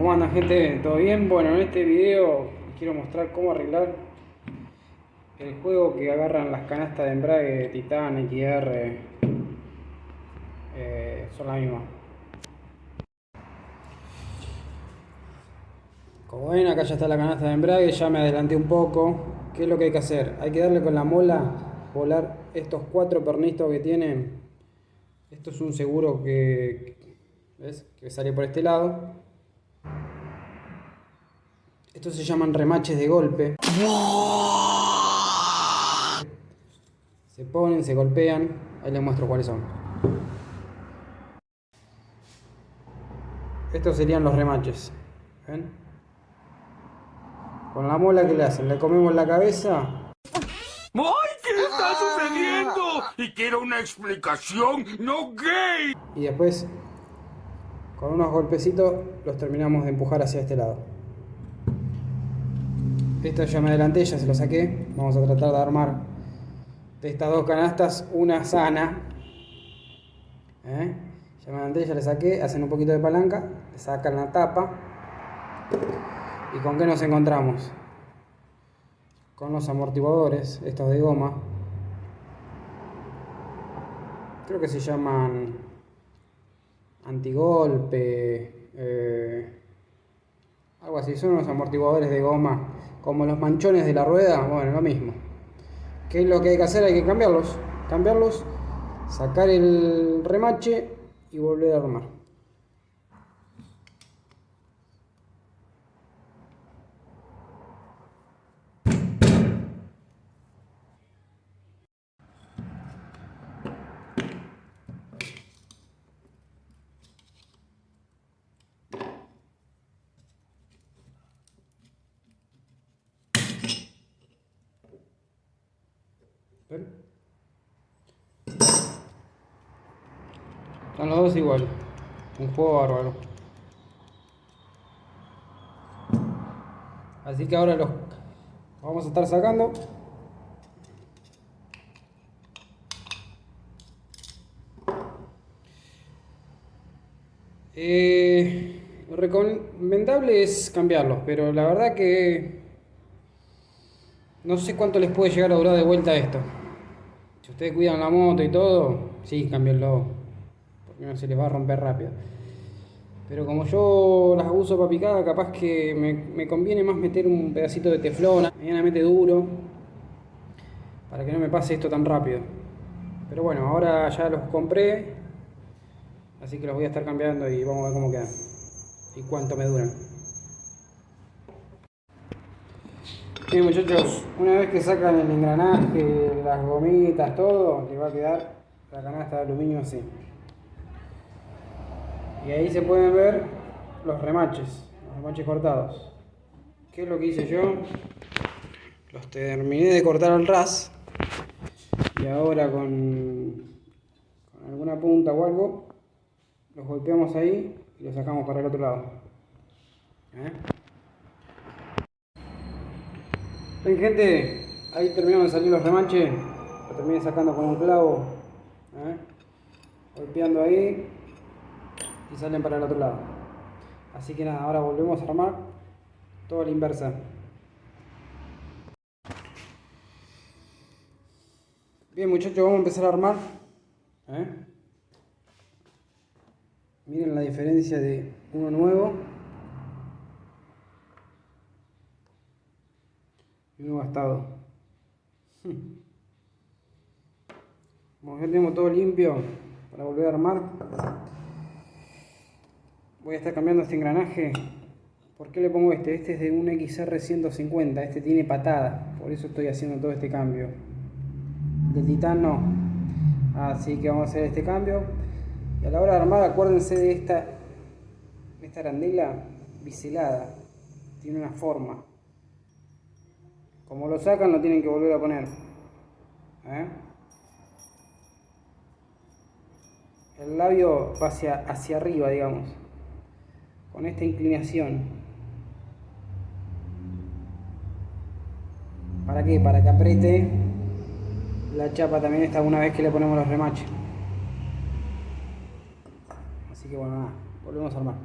¿Cómo andan, gente? ¿Todo bien? Bueno, en este video quiero mostrar cómo arreglar el juego que agarran las canastas de embrague Titan, XR, son la misma. Como ven, acá ya está la canasta de embrague, ya me adelanté un poco. ¿Qué es lo que hay que hacer? Hay que darle con la mola, volar estos 4 pernistos que tienen. Esto es un seguro ¿ves? Que sale por este lado. Estos se llaman remaches de golpe. Se ponen, se golpean. Ahí les muestro cuáles son. Estos serían los remaches. ¿Ven? Con la mola que le hacen, le comemos la cabeza. ¡Ay, qué está sucediendo! Y quiero una explicación, no gay. Y después, con unos golpecitos, los terminamos de empujar hacia este lado. Esto ya me adelanté, ya se lo saqué. Vamos a tratar de armar de estas 2 canastas una sana. Ya me adelanté, ya le saqué. Hacen un poquito de palanca, le sacan la tapa. ¿Y con qué nos encontramos? Con los amortiguadores, estos de goma. Creo que se llaman antigolpe, algo así. Son unos amortiguadores de goma, como los manchones de la rueda. Bueno, lo mismo. ¿Qué es lo que hay que hacer? Hay que cambiarlos, sacar el remache y volver a armar. ¿Ven? Están los dos igual. Un juego bárbaro. Así que ahora los vamos a estar sacando. Lo recomendable es cambiarlos, pero la verdad que no sé cuánto les puede llegar a durar de vuelta esto. Si ustedes cuidan la moto y todo, sí, cámbienlo, porque no se les va a romper rápido. Pero como yo las uso para picada, capaz que me conviene más meter un pedacito de teflón medianamente duro, para que no me pase esto tan rápido. Pero bueno, ahora ya los compré, así que los voy a estar cambiando y vamos a ver cómo quedan y cuánto me duran. Bien, muchachos, una vez que sacan el engranaje, las gomitas, todo, les va a quedar la canasta de aluminio así. Y ahí se pueden ver los remaches cortados. ¿Qué es lo que hice yo? Los terminé de cortar al ras y ahora con alguna punta o algo los golpeamos ahí y los sacamos para el otro lado. Ven, gente, ahí terminaron de salir los remaches, lo terminé sacando con un clavo, golpeando ahí y salen para el otro lado. Así que nada, ahora volvemos a armar todo a la inversa. Bien, muchachos, vamos a empezar a armar. Miren la diferencia de uno nuevo y uno gastado. Como ya tenemos todo limpio para volver a armar, voy a estar cambiando este engranaje. ¿Por qué le pongo este? Este es de un XR 150, este tiene patada, por eso estoy haciendo todo este cambio. De Titan no. Así que vamos a hacer este cambio. Y a la hora de armar, acuérdense de esta arandela biselada. Tiene una forma. Como lo sacan, lo tienen que volver a poner. El labio va hacia arriba, digamos, con esta inclinación. ¿Para qué? Para que apriete la chapa también esta una vez que le ponemos los remaches. Así que bueno, nada, volvemos a armar.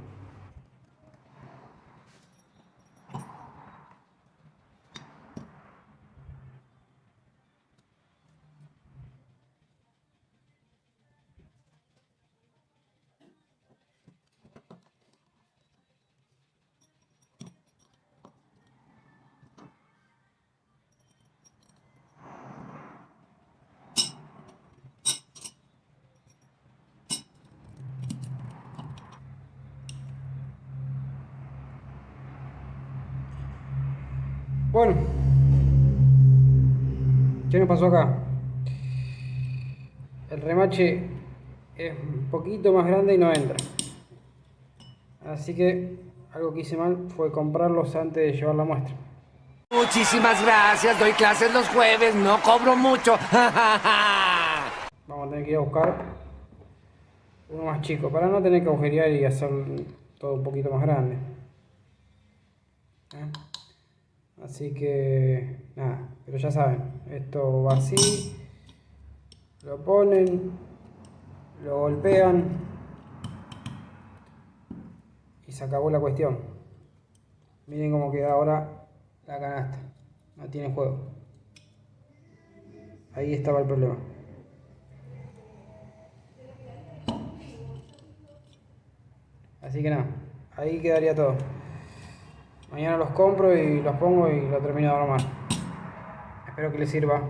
Bueno, ¿qué nos pasó acá? El remache es un poquito más grande y no entra. Así que algo que hice mal fue comprarlos antes de llevar la muestra. Muchísimas gracias, doy clases los jueves, no cobro mucho. Vamos a tener que ir a buscar uno más chico para no tener que agujerear y hacer todo un poquito más grande. ¿Eh? Así que nada, pero ya saben, esto va así, lo ponen, lo golpean y se acabó la cuestión. Miren cómo queda ahora la canasta, no tiene juego. Ahí estaba el problema. Así que nada, ahí quedaría todo. Mañana los compro y los pongo y lo termino de armar. Espero que les sirva.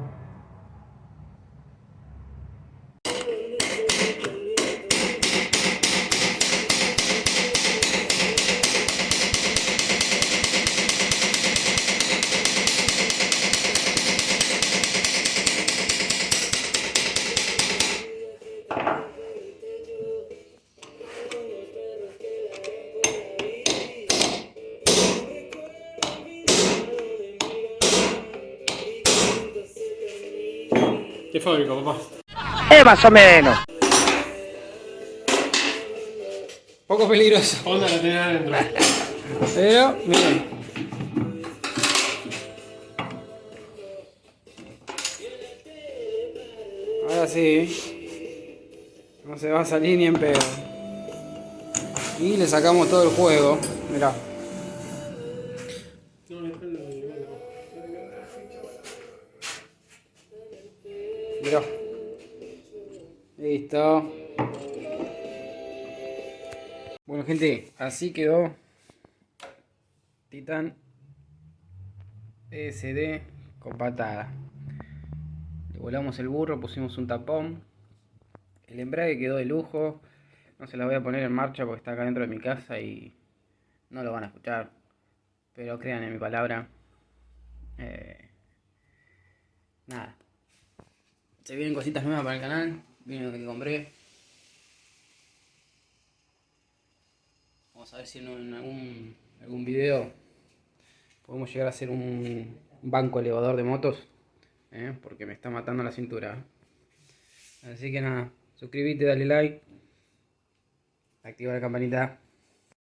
¿Qué fábrica, papá? Más o menos. Poco peligroso. Honda la tenés adentro. Pero, miren. Ahora sí. No se va a salir ni en pedo. Y le sacamos todo el juego. Mirá. Mirá. Listo. Bueno, gente, así quedó Titan SD con patada. Le volamos el burro, pusimos un tapón. El embrague quedó de lujo. No se la voy a poner en marcha porque está acá dentro de mi casa y no lo van a escuchar. Pero crean en mi palabra. Nada. Se vienen cositas nuevas para el canal. Viene lo que compré. Vamos a ver si en algún video podemos llegar a hacer un banco elevador de motos. Porque me está matando la cintura. Así que nada, suscríbete, dale like, activa la campanita.